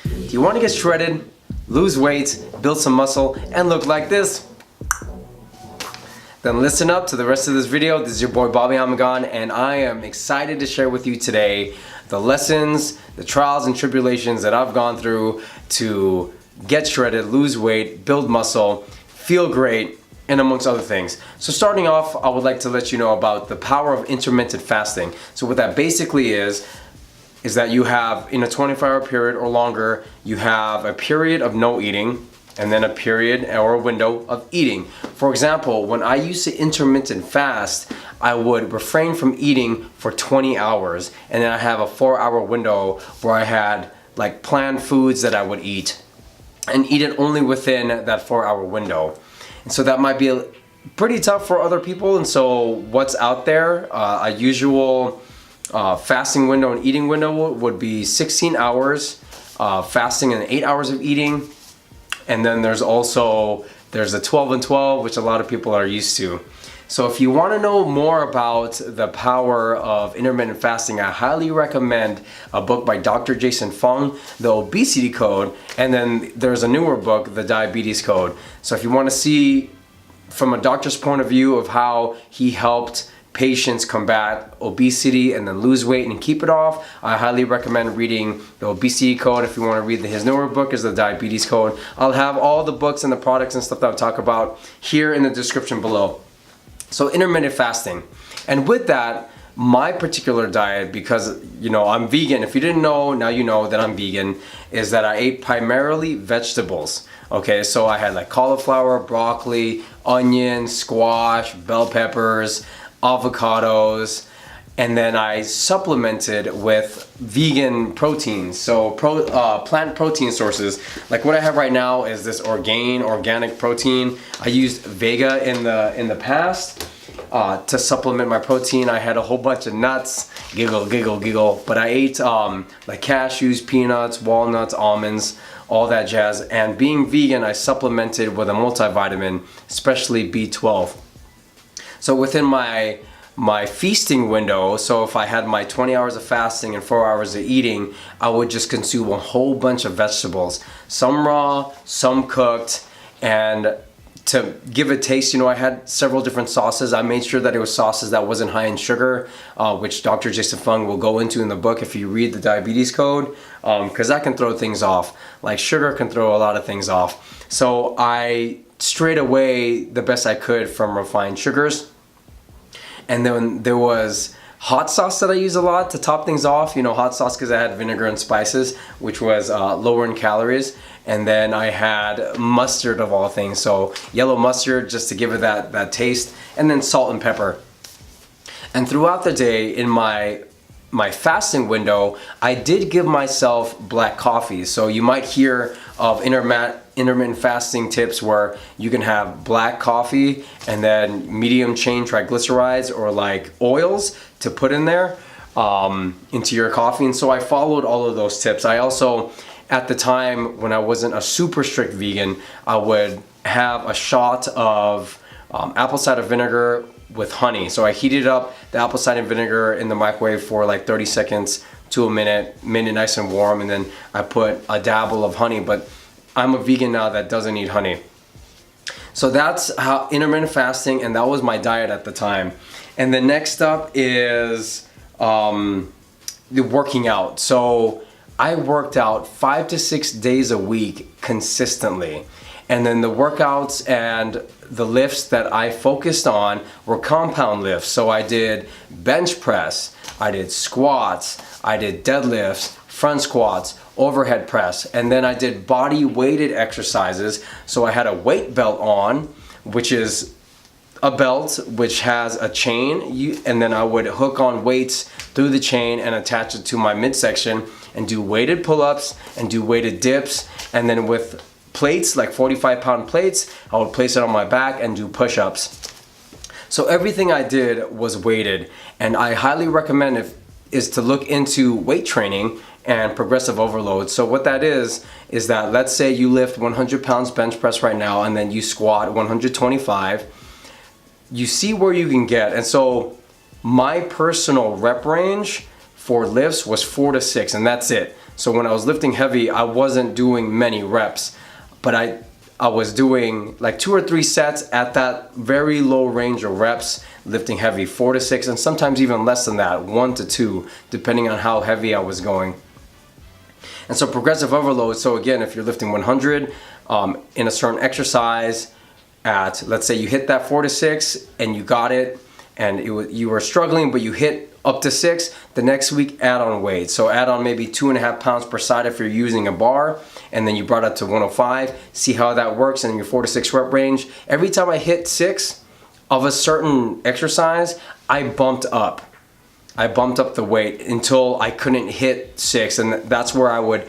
Do you want to get shredded, lose weight, build some muscle, and look like this? Then listen up to the rest of this video. This is your boy Bobby Amagan, and I am excited to share with you today the lessons, the trials and tribulations that I've gone through to get shredded, lose weight, build muscle, feel great, and amongst other things. So starting off, I would like to let you know about the power of intermittent fasting. So what that basically is that you have, in a 24-hour period or longer, you have a period of no eating and then a period or a window of eating. For example, when I used to intermittent fast, I would refrain from eating for 20 hours and then I have a 4-hour window where I had like planned foods that I would eat and eat it only within that 4-hour window. And so that might be pretty tough for other people. And so what's out there, a usual fasting window and eating window would be 16 hours fasting and 8 hours of eating. And then there's a 12 and 12, which a lot of people are used to. So if you want to know more about the power of intermittent fasting, I highly recommend a book by Dr. Jason Fung, The Obesity Code, and then there's a newer book, The Diabetes Code. So if you want to see from a doctor's point of view of how he helped patients combat obesity and then lose weight and keep it off, I highly recommend reading The Obesity Code. If you want to read his newer book is The Diabetes Code. I'll have all the books and the products and stuff that I'll talk about here in the description below. So intermittent fasting, and with that, my particular diet, because I'm vegan, if you didn't know, now you know that I'm vegan, is that I ate primarily vegetables. Okay, so I had like cauliflower, broccoli, onion, squash, bell peppers, avocados, and then I supplemented with vegan proteins, so plant protein sources. Like what I have right now is this organic protein. I used Vega in the past to supplement my protein. I had a whole bunch of nuts, giggle, but I ate like cashews, peanuts, walnuts, almonds, all that jazz. And being vegan, I supplemented with a multivitamin, especially B12. So within my feasting window, so if I had my 20 hours of fasting and 4 hours of eating, I would just consume a whole bunch of vegetables, some raw, some cooked, and to give it taste, I had several different sauces. I made sure that it was sauces that wasn't high in sugar, which Dr. Jason Fung will go into in the book if you read the Diabetes Code, because that can throw things off. Like sugar can throw a lot of things off. So I strayed away the best I could from refined sugars. And then there was hot sauce that I use a lot to top things off. Hot sauce because I had vinegar and spices, which was lower in calories. And then I had mustard of all things, so yellow mustard just to give it that taste, and then salt and pepper. And throughout the day in my fasting window, I did give myself black coffee. So you might hear of intermittent fasting tips where you can have black coffee and then medium chain triglycerides or like oils to put in there into your coffee. And so I followed all of those tips. I also, at the time when I wasn't a super strict vegan, I would have a shot of apple cider vinegar with honey. So I heated up the apple cider vinegar in the microwave for like 30 seconds to a minute nice and warm, and then I put a dabble of honey. But I'm a vegan now that doesn't eat honey. So that's how intermittent fasting, and that was my diet at the time. And the next up is the working out. So I worked out 5 to 6 days a week consistently. And then the workouts and the lifts that I focused on were compound lifts. So I did bench press, I did squats, I did deadlifts, front squats, overhead press, and then I did body weighted exercises. So I had a weight belt on, which is a belt which has a chain, and then I would hook on weights through the chain and attach it to my midsection and do weighted pull-ups and do weighted dips, and then with plates, like 45-pound plates, I would place it on my back and do push-ups. So everything I did was weighted, and I highly recommend is to look into weight training and progressive overload. So what that is that let's say you lift 100 pounds bench press right now and then you squat 125, you see where you can get. And so my personal rep range for lifts was 4 to 6, and that's it. So when I was lifting heavy, I wasn't doing many reps, but I was doing like 2 or 3 sets at that very low range of reps, lifting heavy, 4 to 6, and sometimes even less than that, 1 to 2, depending on how heavy I was going. And so progressive overload, so again, if you're lifting 100 in a certain exercise at, let's say you hit that 4 to 6 and you got it, and you were struggling, but you hit up to 6, the next week add on weight. So add on maybe 2.5 pounds per side if you're using a bar, and then you brought it to 105, see how that works in your 4 to 6 rep range. Every time I hit 6 of a certain exercise, I bumped up the weight until I couldn't hit 6, and that's where I would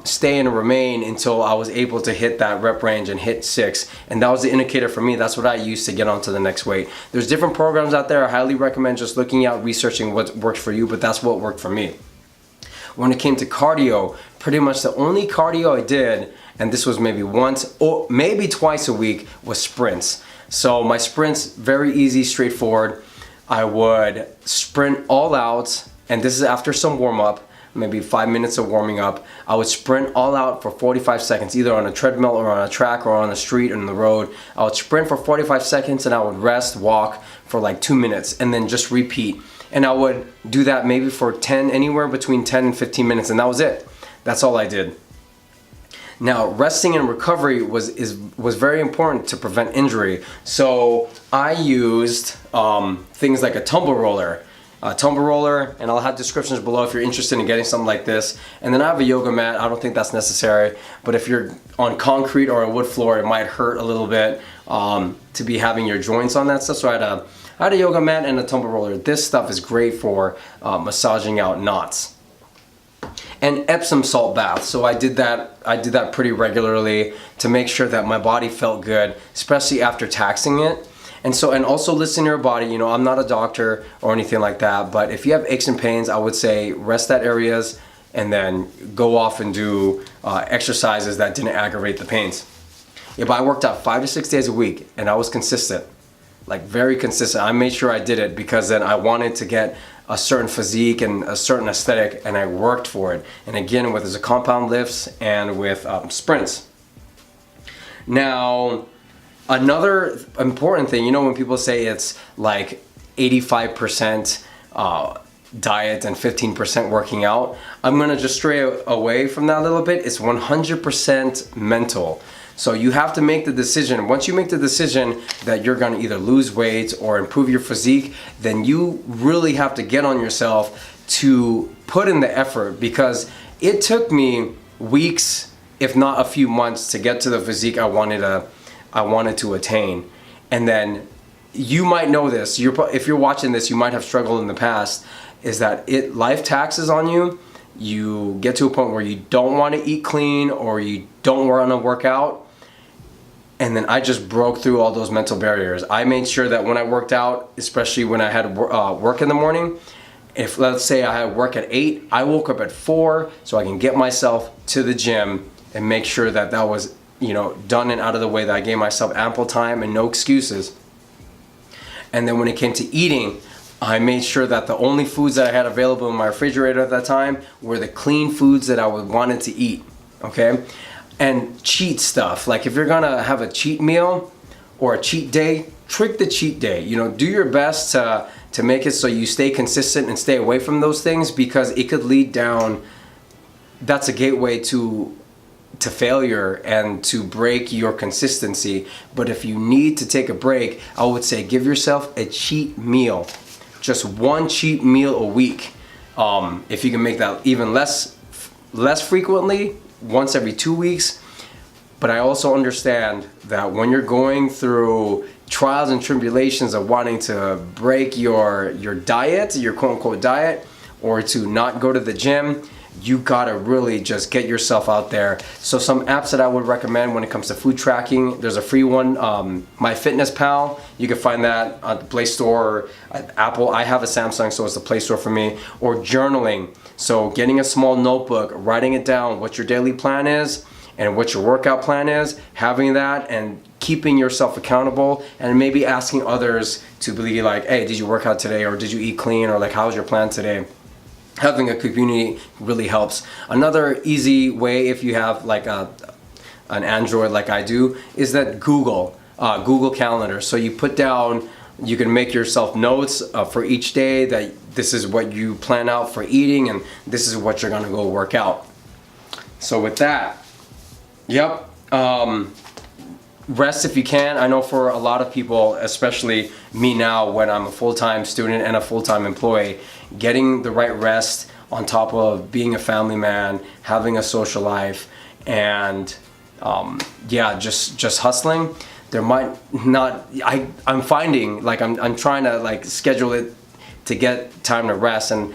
stay and remain until I was able to hit that rep range and hit 6. And that was the indicator for me. That's what I used to get onto the next weight. There's different programs out there. I highly recommend just looking out, researching what works for you, but that's what worked for me. When it came to cardio, pretty much the only cardio I did, and this was maybe once or maybe twice a week, was sprints. So my sprints, very easy, straightforward. I would sprint all out, and this is after some warm up, maybe 5 minutes of warming up. I would sprint all out for 45 seconds, either on a treadmill or on a track or on the street or on the road. I would sprint for 45 seconds and I would rest, walk for like 2 minutes, and then just repeat. And I would do that maybe for anywhere between 10 and 15 minutes, and that was it. That's all I did. Now, resting and recovery was very important to prevent injury. So I used things like a tumble roller, and I'll have descriptions below if you're interested in getting something like this. And then I have a yoga mat. I don't think that's necessary, but if you're on concrete or a wood floor, it might hurt a little bit to be having your joints on that stuff. So I had a yoga mat and a tumble roller. This stuff is great for massaging out knots. And Epsom salt bath. So I did that pretty regularly to make sure that my body felt good, especially after taxing it. And also listen to your body. You know, I'm not a doctor or anything like that, but if you have aches and pains, I would say rest that areas and then go off and do exercises that didn't aggravate the pains. If I worked out 5 to 6 days a week and I was consistent, like very consistent, I made sure I did it because then I wanted to get a certain physique and a certain aesthetic, and I worked for it. And again, with the compound lifts and with sprints. Now, another important thing, you know, when people say it's like 85% diet and 15% working out, I'm gonna just stray away from that a little bit. It's 100% mental. So you have to make the decision. Once you make the decision that you're gonna either lose weight or improve your physique, then you really have to get on yourself to put in the effort, because it took me weeks, if not a few months, to get to the physique I wanted to attain. And then you might know this, if you're watching this, you might have struggled in the past, is that life taxes on you. You get to a point where you don't want to eat clean or you don't want to work out. And then I just broke through all those mental barriers. I made sure that when I worked out, especially when I had work in the morning, if let's say I had work at 8, I woke up at 4 so I can get myself to the gym and make sure that that was, you know, done and out of the way, that I gave myself ample time and no excuses. And then when it came to eating, I made sure that the only foods that I had available in my refrigerator at that time were the clean foods that I wanted to eat, okay? And cheat stuff, like if you're gonna have a cheat meal or a cheat day, trick the cheat day. You know, do your best to make it so you stay consistent and stay away from those things, because it could lead down, that's a gateway to failure and to break your consistency. But if you need to take a break, I would say give yourself a cheat meal. Just one cheat meal a week. If you can make that even less frequently, once every 2 weeks. But I also understand that when you're going through trials and tribulations of wanting to break your diet, your quote-unquote diet, or to not go to the gym, you gotta really just get yourself out there. So some apps that I would recommend when it comes to food tracking, there's a free one, MyFitnessPal. You can find that on the Play Store or at Apple. I have a Samsung, so it's the Play Store for me. Or journaling. So getting a small notebook, writing it down, what your daily plan is and what your workout plan is, having that and keeping yourself accountable, and maybe asking others to be like, hey, did you work out today, or did you eat clean, or like, how's your plan today? having a community really helps. Another easy way, if you have like an Android like I do, is that Google Calendar. So you put down, you can make yourself notes for each day that this is what you plan out for eating and this is what you're gonna go work out. So with that, yep, rest if you can. I know for a lot of people, especially me now when I'm a full-time student and a full-time employee, getting the right rest on top of being a family man, having a social life, and yeah, just hustling. There might not, I'm finding like I'm trying to like schedule it to get time to rest, and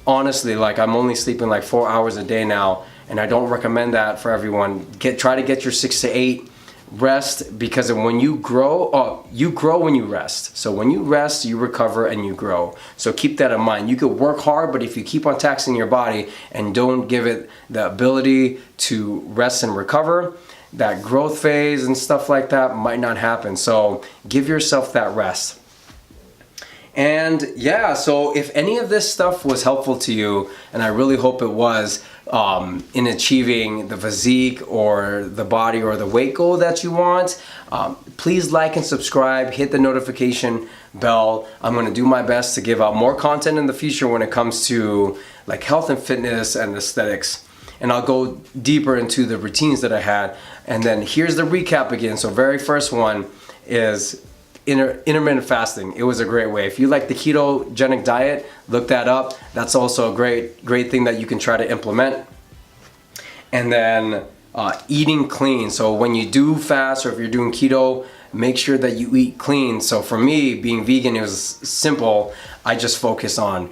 honestly, like I'm only sleeping like 4 hours a day now, and I don't recommend that for everyone. Try to get your 6 to 8 rest, because when you grow, you grow when you rest. So when you rest, you recover and you grow. So keep that in mind. You could work hard, but if you keep on taxing your body and don't give it the ability to rest and recover, that growth phase and stuff like that might not happen. So give yourself that rest. And yeah, so if any of this stuff was helpful to you, and I really hope it was, in achieving the physique or the body or the weight goal that you want, please like and subscribe, hit the notification bell. I'm going to do my best to give out more content in the future when it comes to like health and fitness and aesthetics. And I'll go deeper into the routines that I had. And then here's the recap again. So very first one is intermittent fasting. It was a great way. If you like the ketogenic diet, look that up. That's also a great thing that you can try to implement. And then eating clean. So when you do fast, or if you're doing keto, make sure that you eat clean. So for me, being vegan, it was simple. I just focus on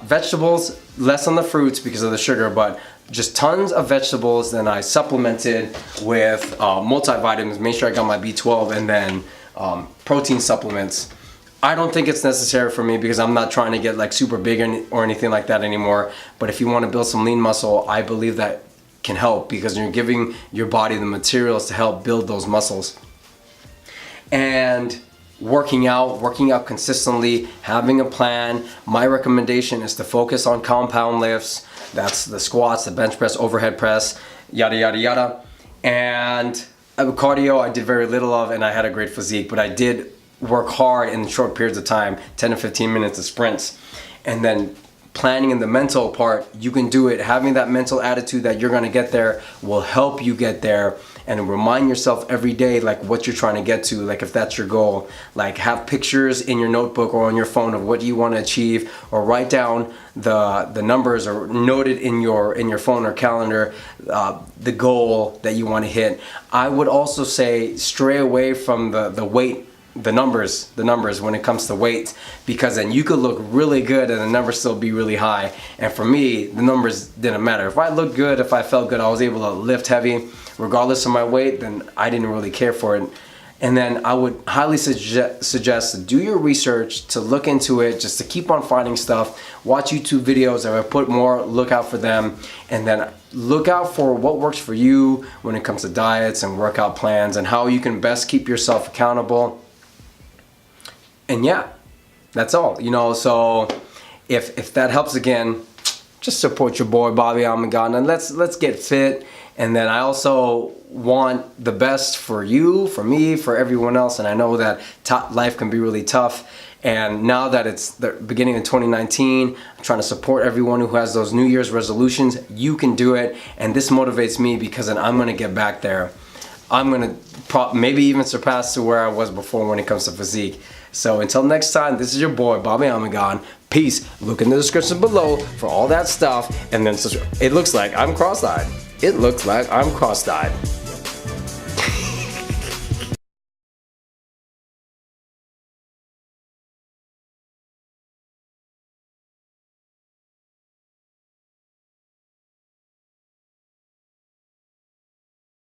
vegetables, less on the fruits because of the sugar, but just tons of vegetables. Then I supplemented with multivitamins, made sure I got my B12, and then protein supplements. I don't think it's necessary for me because I'm not trying to get like super big or anything like that anymore. But if you want to build some lean muscle, I believe that can help because you're giving your body the materials to help build those muscles. And working out consistently, having a plan. My recommendation is to focus on compound lifts. That's the squats, the bench press, overhead press, yada, yada, yada. And cardio, I did very little of, and I had a great physique, but I did work hard in short periods of time, 10 to 15 minutes of sprints. And then planning in the mental part, you can do it. Having that mental attitude that you're gonna get there will help you get there, and remind yourself every day like what you're trying to get to, like if that's your goal. Like have pictures in your notebook or on your phone of what you want to achieve, or write down the numbers, or note it in your phone or calendar, the goal that you want to hit. I would also say stray away from the weight, the numbers when it comes to weight, because then you could look really good and the numbers still be really high. And for me, the numbers didn't matter. If I looked good, if I felt good, I was able to lift heavy regardless of my weight, then I didn't really care for it. And then I would highly suggest to do your research, to look into it, just to keep on finding stuff. Watch YouTube videos. I would put more, look out for them, and then look out for what works for you when it comes to diets and workout plans, and how you can best keep yourself accountable. And yeah, that's all, so if that helps, again, just support your boy Bobby Amagan, and let's get fit. And then I also want the best for you, for me, for everyone else. And I know that life can be really tough. And now that it's the beginning of 2019, I'm trying to support everyone who has those New Year's resolutions. You can do it. And this motivates me because then I'm going to get back there. I'm going to maybe even surpass to where I was before when it comes to physique. So until next time, this is your boy, Bobby Amagan. Peace. Look in the description below for all that stuff. And then it looks like I'm cross-eyed. It looks like I'm cross-eyed.